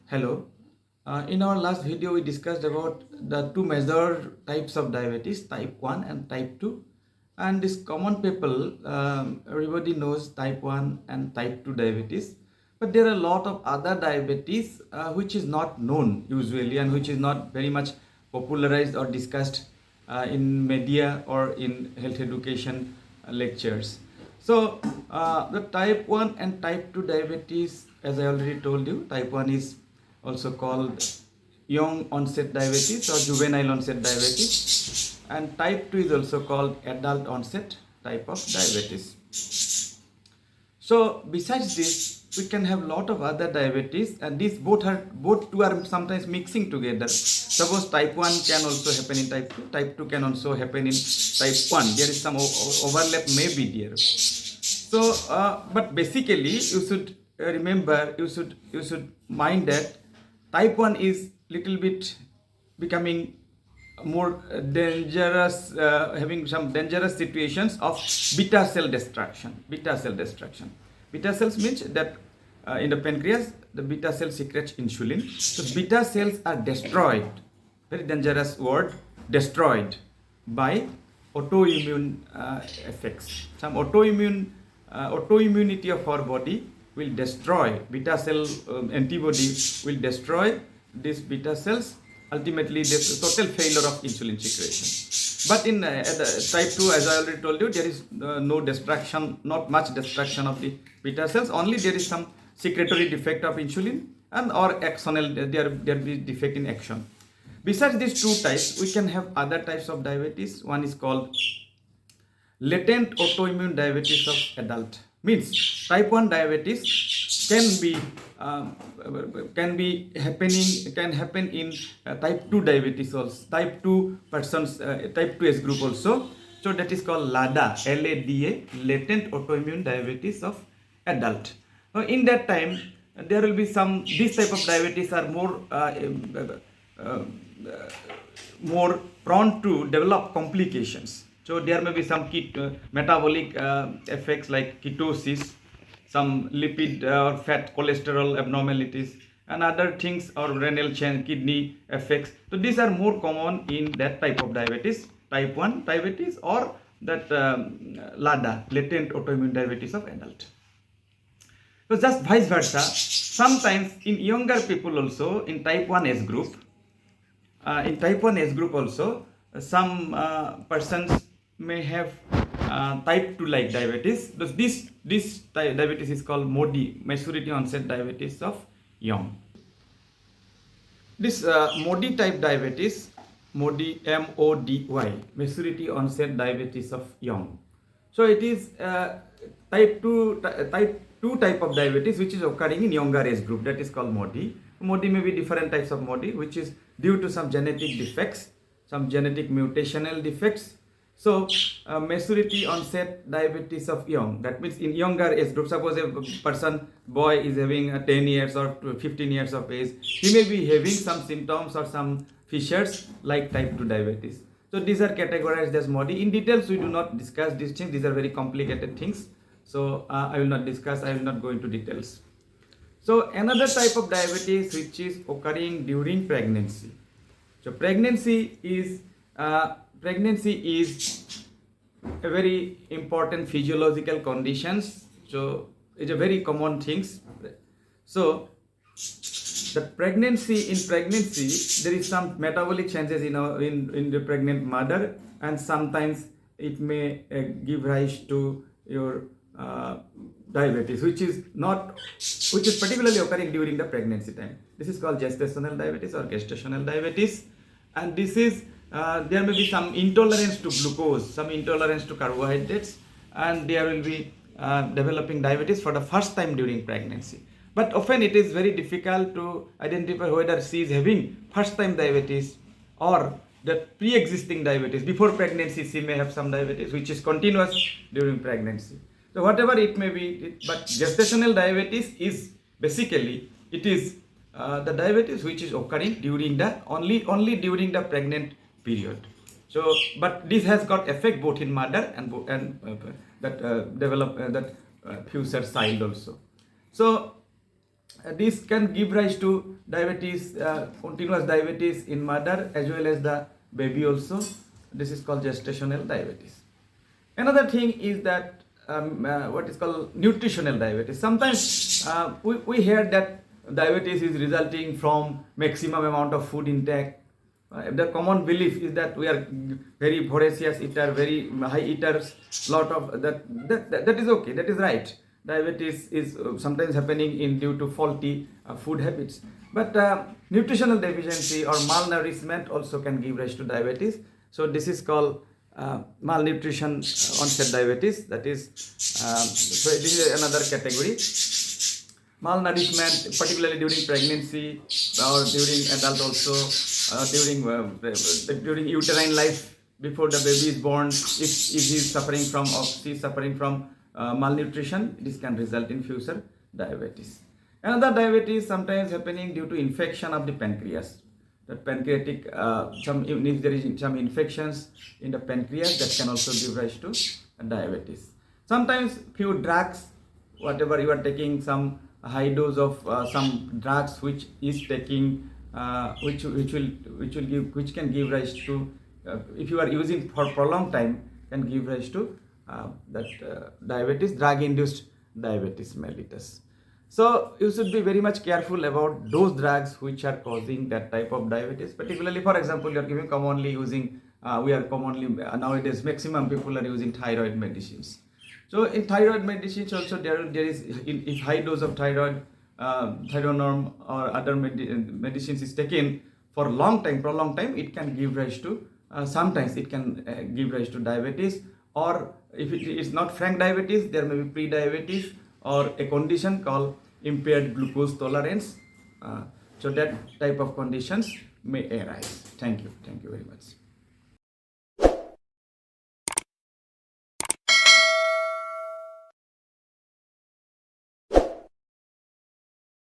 Hello. In our last video, we discussed about the two major types of diabetes, type 1 and type 2. And this common people, everybody knows type 1 and type 2 diabetes. But there are a lot of other diabetes which is not known usually and which is not very much popularized or discussed in media or in health education lectures. So, the type 1 and type 2 diabetes, as I already told you, type 1 is also called young onset diabetes or juvenile onset diabetes, and type 2 is also called adult onset type of diabetes. So besides this, we can have lot of other diabetes, and these both two are sometimes mixing together. Suppose type 1 can also happen in type 2 can also happen in type 1. There is some overlap may be there. So but basically you should remember, you should mind that type 1 is little bit becoming more dangerous, having some dangerous situations of beta cells means that in the pancreas the beta cell secretes insulin, so beta cells are destroyed, very dangerous word, destroyed by autoimmune effects. Some autoimmunity of our body will destroy beta cell, antibody will destroy these beta cells. Ultimately, there's a total failure of insulin secretion. But in type 2, as I already told you, there is no destruction, not much destruction of the beta cells. Only there is some secretory defect of insulin and or axonal, there be defect in action. Besides these two types, we can have other types of diabetes. One is called latent autoimmune diabetes of adult. Means type 1 diabetes can happen in type 2 diabetes also, type 2 persons, type 2 age group also. So that is called LADA, LADA, latent autoimmune diabetes of adult. In that time, there will be some, these type of diabetes are more prone to develop complications. So there may be some metabolic effects like ketosis, some lipid or fat cholesterol abnormalities, and other things, or renal chain kidney effects. So these are more common in that type of diabetes, type 1 diabetes, or that LADA, latent autoimmune diabetes of adult. So just vice versa, sometimes in younger people also, in type 1 age group, also, some persons may have type 2 like diabetes. This diabetes is called MODY, maturity onset diabetes of young. This MODY type diabetes, MODY, MODY, maturity onset diabetes of young. So it is type 2 type of diabetes which is occurring in younger age group, that is called MODY. MODY may be different types of MODY, which is due to some genetic defects, some genetic mutational defects. So maturity onset diabetes of young, that means in younger age group, suppose a boy is having 10 years or 15 years of age, he may be having some symptoms or some features like type 2 diabetes. So these are categorized as MODY. In details, we do not discuss these things. These are very complicated things. So I will not go into details. So another type of diabetes which is occurring during pregnancy. So pregnancy is a very important physiological conditions. So it's a very common things. So in pregnancy there is some metabolic changes in the pregnant mother, and sometimes it may give rise to your diabetes, which is particularly occurring during the pregnancy time. This is called gestational diabetes or gestational diabetes, and this is there may be some intolerance to glucose, some intolerance to carbohydrates, and there will be developing diabetes for the first time during pregnancy. But often it is very difficult to identify whether she is having first time diabetes or the pre-existing diabetes. Before pregnancy she may have some diabetes which is continuous during pregnancy. So whatever it may be, but gestational diabetes is basically, it is the diabetes which is occurring during the only during the pregnant period. So but this has got effect both in mother and that future child also. So this can give rise to diabetes, continuous diabetes in mother as well as the baby also. This is called gestational diabetes. Another thing is that what is called nutritional diabetes. Sometimes we hear that diabetes is resulting from maximum amount of food intake. The common belief is that we are very voracious eater, very high eaters. Lot of that is okay. That is right. Diabetes is sometimes happening in due to faulty food habits. But nutritional deficiency or malnourishment also can give rise to diabetes. So this is called malnutrition onset diabetes. That is, so this is another category. Malnourishment, particularly during pregnancy or during adult also, during uterine life before the baby is born. If he is suffering from or she is suffering from malnutrition, this can result in future diabetes. Another diabetes sometimes happening due to infection of the pancreas. The pancreatic, if there is some infections in the pancreas, that can also give rise to diabetes. Sometimes few drugs, whatever you are taking, some high dose of some drugs which is taking, which can give rise to, if you are using for prolonged time, can give rise to diabetes, drug-induced diabetes mellitus. So you should be very much careful about those drugs which are causing that type of diabetes. Particularly, for example, you are giving commonly using, nowadays maximum people are using thyroid medicines. So in thyroid medicines also there is, if high dose of thyronorm or other medicines is taken for long time, prolonged time, it can give rise to, sometimes it can give rise to diabetes, or if it is not frank diabetes, there may be pre-diabetes or a condition called impaired glucose tolerance. So that type of conditions may arise. Thank you very much.